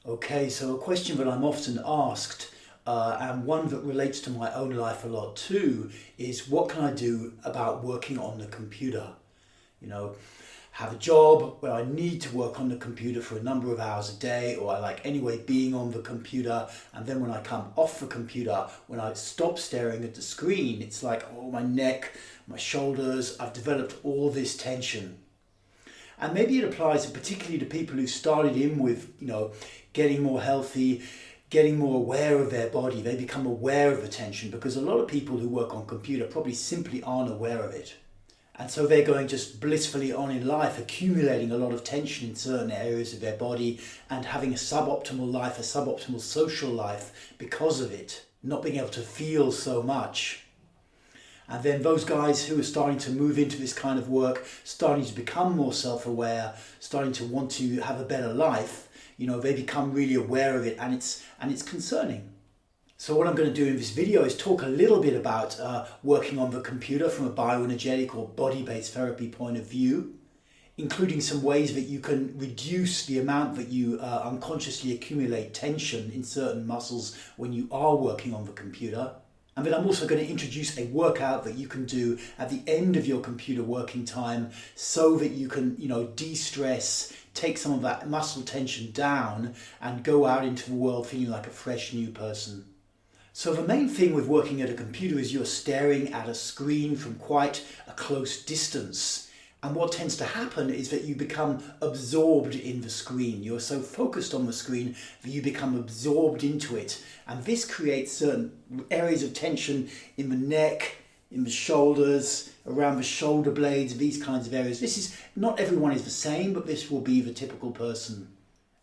Okay, so a question that I'm often asked, and one that relates to my own life a lot too, is what can I do about working on the computer? You know, have a job where I need to work on the computer for a number of hours a day, or I like anyway being on the computer, and then when I come off the computer, when I stop staring at the screen, it's like, oh, my neck, my shoulders, I've developed all this tension. And maybe it applies particularly to people who started in with, getting more healthy, getting more aware of their body. They become aware of the tension because a lot of people who work on computer probably simply aren't aware of it. And so they're going just blissfully on in life, accumulating a lot of tension in certain areas of their body and having a suboptimal life, a suboptimal social life because of it, not being able to feel so much. And then those guys who are starting to move into this kind of work, starting to become more self-aware, starting to want to have a better life, they become really aware of it, and it's concerning. So what I'm going to do in this video is talk a little bit about working on the computer from a bioenergetic or body-based therapy point of view, including some ways that you can reduce the amount that you unconsciously accumulate tension in certain muscles when you are working on the computer. And then I'm also going to introduce a workout that you can do at the end of your computer working time so that you can, de-stress, take some of that muscle tension down and go out into the world feeling like a fresh new person. So the main thing with working at a computer is you're staring at a screen from quite a close distance. And what tends to happen is that you become absorbed in the screen. You're so focused on the screen that you become absorbed into it. And this creates certain areas of tension in the neck, in the shoulders, around the shoulder blades, these kinds of areas. Not everyone is the same, but this will be the typical person.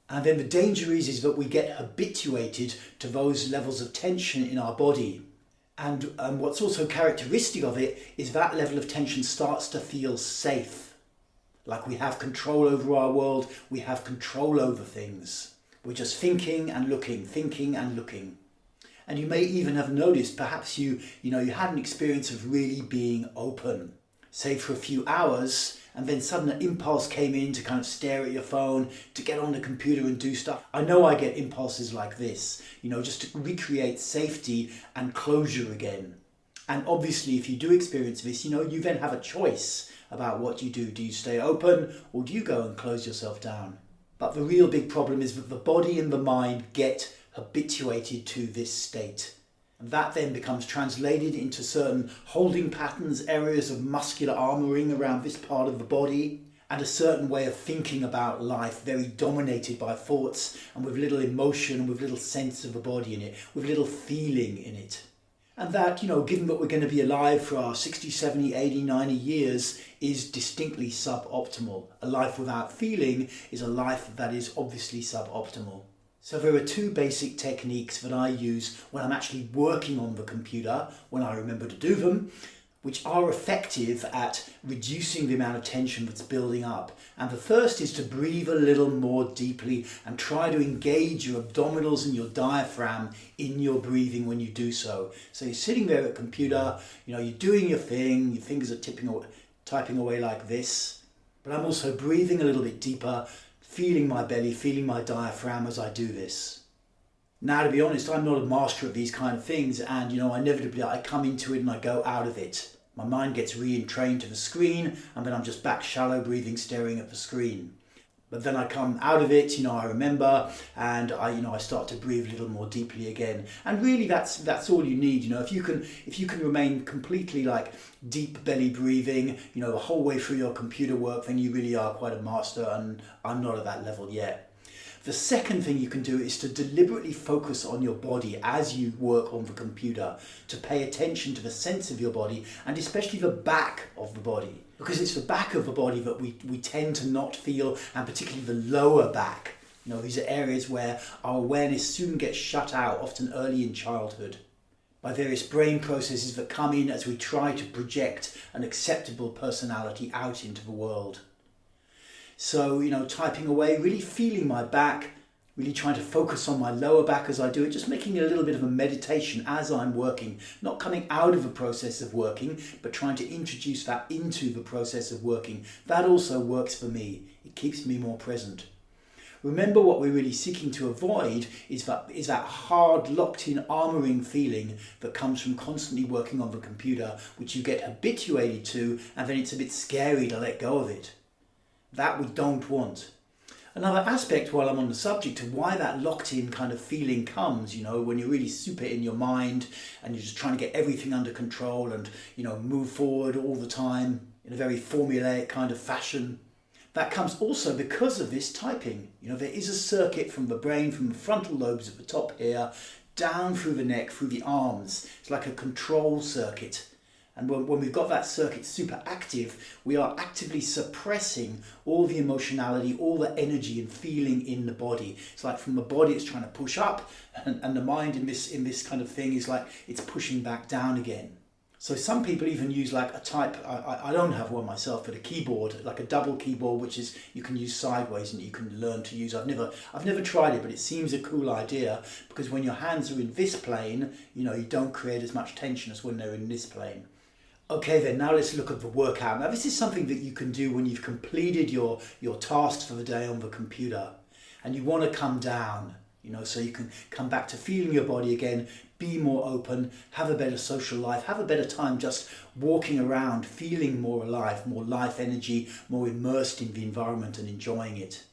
And then the danger is that we get habituated to those levels of tension in our body. And what's also characteristic of it is that level of tension starts to feel safe. Like we have control over our world, we have control over things. We're just thinking and looking, thinking and looking. And you may even have noticed, perhaps you had an experience of really being open, say for a few hours, and then sudden an impulse came in to kind of stare at your phone, to get on the computer and do stuff. I know I get impulses like this, just to recreate safety and closure again. And obviously if you do experience this, you then have a choice about what you do. Do you stay open or do you go and close yourself down? But the real big problem is that the body and the mind get habituated to this state. And that then becomes translated into certain holding patterns, areas of muscular armouring around this part of the body, and a certain way of thinking about life, very dominated by thoughts and with little emotion, with little sense of the body in it, with little feeling in it. And that, given that we're going to be alive for our 60, 70, 80, 90 years, is distinctly suboptimal. A life without feeling is a life that is obviously suboptimal. So there are two basic techniques that I use when I'm actually working on the computer, when I remember to do them, which are effective at reducing the amount of tension that's building up. And the first is to breathe a little more deeply and try to engage your abdominals and your diaphragm in your breathing when you do so. So you're sitting there at a computer, you're doing your thing, your fingers are typing away like this, but I'm also breathing a little bit deeper, feeling my belly, feeling my diaphragm as I do this. Now, to be honest, I'm not a master of these kind of things, and inevitably I come into it and I go out of it. My mind gets re-entrained to the screen, and then I'm just back shallow breathing, staring at the screen. But then I come out of it, I remember, and I start to breathe a little more deeply again. And really, that's all you need. If you can remain completely like deep belly breathing, the whole way through your computer work, then you really are quite a master. And I'm not at that level yet. The second thing you can do is to deliberately focus on your body as you work on the computer, to pay attention to the sense of your body and especially the back of the body. Because it's the back of the body that we tend to not feel, and particularly the lower back. These are areas where our awareness soon gets shut out, often early in childhood, by various brain processes that come in as we try to project an acceptable personality out into the world. So, typing away, really feeling my back, really trying to focus on my lower back as I do it, just making a little bit of a meditation as I'm working, not coming out of the process of working, but trying to introduce that into the process of working. That also works for me. It keeps me more present. Remember, what we're really seeking to avoid is that hard, locked-in armoring feeling that comes from constantly working on the computer, which you get habituated to, and then it's a bit scary to let go of it. That we don't want. Another aspect, while I'm on the subject, of why that locked-in kind of feeling comes, when you're really super in your mind and you're just trying to get everything under control and, move forward all the time in a very formulaic kind of fashion. That comes also because of this typing. There is a circuit from the brain, from the frontal lobes at the top here, down through the neck, through the arms. It's like a control circuit. And when we've got that circuit super active, we are actively suppressing all the emotionality, all the energy and feeling in the body. It's like from the body it's trying to push up, and the mind in this kind of thing is like it's pushing back down again. So some people even use like a type, I don't have one myself, but a keyboard, like a double keyboard, which is you can use sideways and you can learn to use. I've never tried it, but it seems a cool idea, because when your hands are in this plane, you don't create as much tension as when they're in this plane. Okay then, now let's look at the workout. Now this is something that you can do when you've completed your tasks for the day on the computer and you want to come down, so you can come back to feeling your body again, be more open, have a better social life, have a better time just walking around, feeling more alive, more life energy, more immersed in the environment and enjoying it.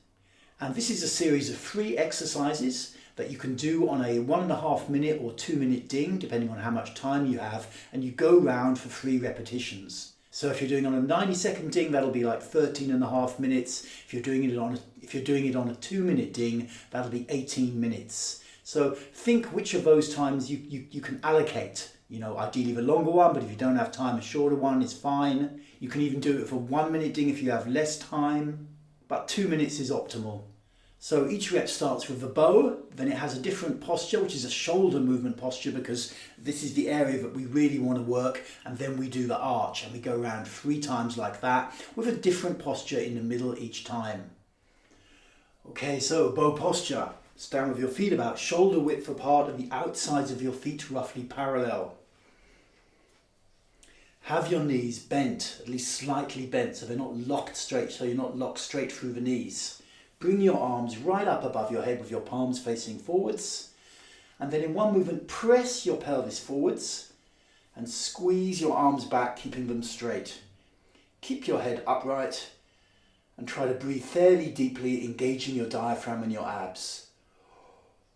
And this is a series of 3 exercises that you can do on a 1.5 minute or 2 minute ding, depending on how much time you have, and you go round for 3 repetitions. So if you're doing on a 90-second ding, that'll be like 13.5 minutes. If you're doing it on a 2 minute ding, that'll be 18 minutes. So think which of those times you can allocate. Ideally the longer one, but if you don't have time, a shorter one is fine. You can even do it for 1 minute ding if you have less time, but 2 minutes is optimal. So each rep starts with the bow, then it has a different posture, which is a shoulder movement posture, because this is the area that we really want to work, and then we do the arch and we go around 3 times like that with a different posture in the middle each time. Okay, so bow posture. Stand with your feet about shoulder width apart and the outsides of your feet roughly parallel. Have your knees bent, at least slightly bent, so they're not locked straight, so you're not locked straight through the knees. Bring your arms right up above your head with your palms facing forwards. And then in one movement, press your pelvis forwards and squeeze your arms back, keeping them straight. Keep your head upright and try to breathe fairly deeply, engaging your diaphragm and your abs.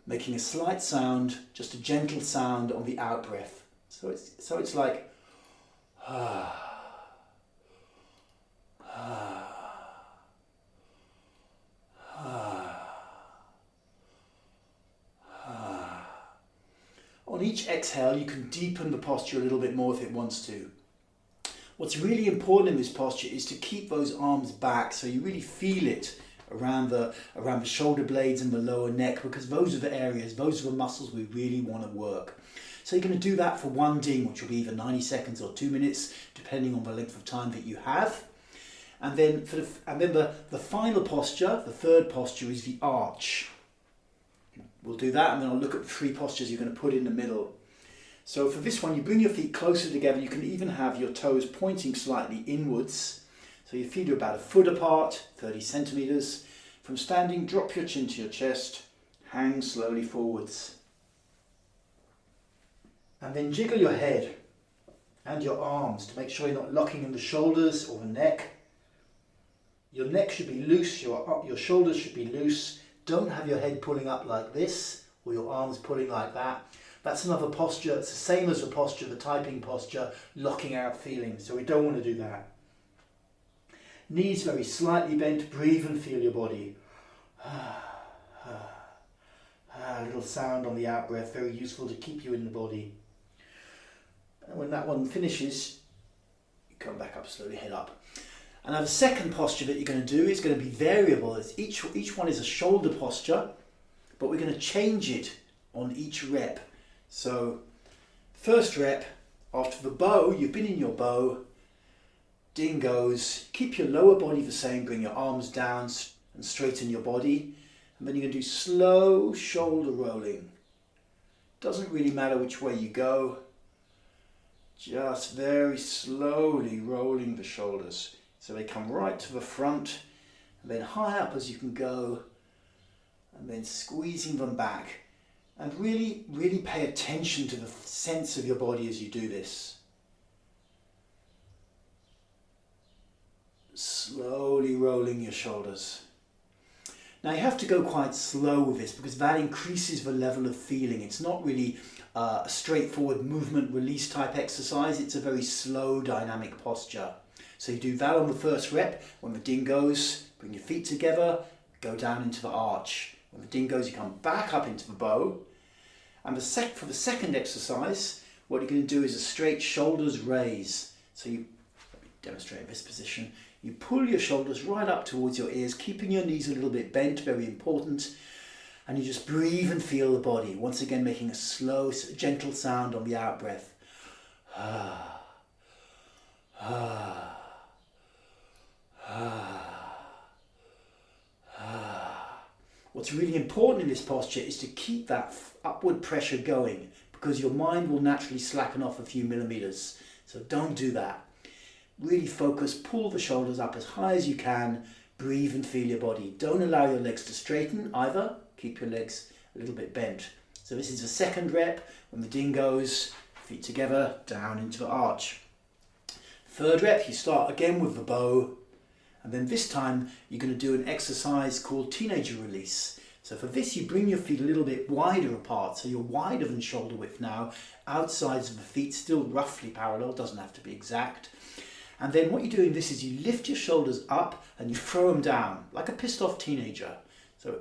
Making a slight sound, just a gentle sound on the out breath. So it's like On each exhale, you can deepen the posture a little bit more if it wants to. What's really important in this posture is to keep those arms back so you really feel it around the shoulder blades and the lower neck, because those are the areas, those are the muscles we really want to work. So you're going to do that for 1 ding, which will be either 90 seconds or 2 minutes, depending on the length of time that you have. And then the final posture, the third posture, is the arch. We'll do that, and then I'll look at the 3 postures you're going to put in the middle. So for this one, you bring your feet closer together. You can even have your toes pointing slightly inwards. So your feet are about 1 foot apart, 30 centimeters. From standing, drop your chin to your chest, hang slowly forwards. And then jiggle your head and your arms to make sure you're not locking in the shoulders or the neck. Your neck should be loose, your shoulders should be loose. Don't have your head pulling up like this or your arms pulling like that. That's another posture. It's the same as the posture, the typing posture, locking out feelings. So we don't want to do that. Knees very slightly bent. Breathe and feel your body. A little sound on the out breath, very useful to keep you in the body. And when that one finishes, you come back up slowly, head up. And now the second posture that you're going to do is going to be variable. Each one is a shoulder posture, but we're going to change it on each rep. So first rep, after the bow, you've been in your bow, ding goes, keep your lower body the same, bring your arms down and straighten your body. And then you're going to do slow shoulder rolling. Doesn't really matter which way you go, just very slowly rolling the shoulders. So they come right to the front and then high up as you can go, and then squeezing them back. And really, really pay attention to the sense of your body as you do this. Slowly rolling your shoulders. Now you have to go quite slow with this because that increases the level of feeling. It's not really a straightforward movement release type exercise. It's a very slow dynamic posture. So you do that on the first rep. When the ding goes, bring your feet together, go down into the arch. When the ding goes, you come back up into the bow. And for the second exercise, what you're going to do is a straight shoulders raise. So let me demonstrate this position. You pull your shoulders right up towards your ears, keeping your knees a little bit bent, very important. And you just breathe and feel the body. Once again, making a slow, gentle sound on the out breath. Ah, ah, ah, ah. What's really important in this posture is to keep that upward pressure going because your mind will naturally slacken off a few millimeters. So don't do that. Really focus, pull the shoulders up as high as you can, breathe and feel your body. Don't allow your legs to straighten either, keep your legs a little bit bent. So this is the second rep. When the ding goes, feet together, down into the arch. Third rep, you start again with the bow, and then this time you're going to do an exercise called teenager release. So for this you bring your feet a little bit wider apart, so you're wider than shoulder width now, outsides of the feet still roughly parallel, doesn't have to be exact. And then what you do in this is you lift your shoulders up and you throw them down like a pissed off teenager. So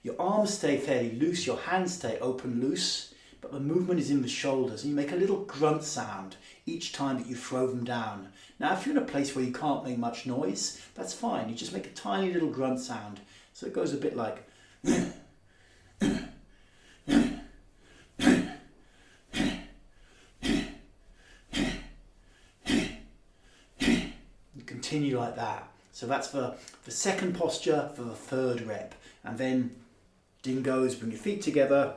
your arms stay fairly loose, your hands stay open loose, but the movement is in the shoulders and you make a little grunt sound each time that you throw them down. Now if you're in a place where you can't make much noise, that's fine. You just make a tiny little grunt sound. So it goes a bit like continue like that. So that's for the second posture for the third rep. And then ding goes, bring your feet together,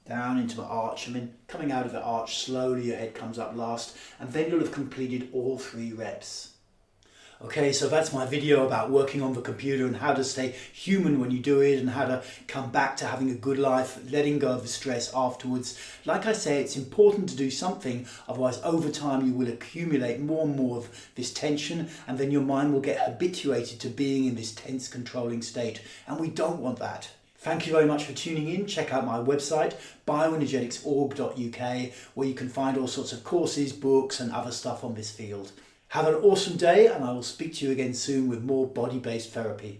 down into the arch, and then coming out of the arch slowly, your head comes up last, and then you'll have completed all 3 reps. Okay, so that's my video about working on the computer and how to stay human when you do it and how to come back to having a good life, letting go of the stress afterwards. Like I say, it's important to do something, otherwise over time you will accumulate more and more of this tension and then your mind will get habituated to being in this tense, controlling state, and we don't want that. Thank you very much for tuning in. Check out my website, bioenergetics.org.uk, where you can find all sorts of courses, books and other stuff on this field. Have an awesome day, and I will speak to you again soon with more body-based therapy.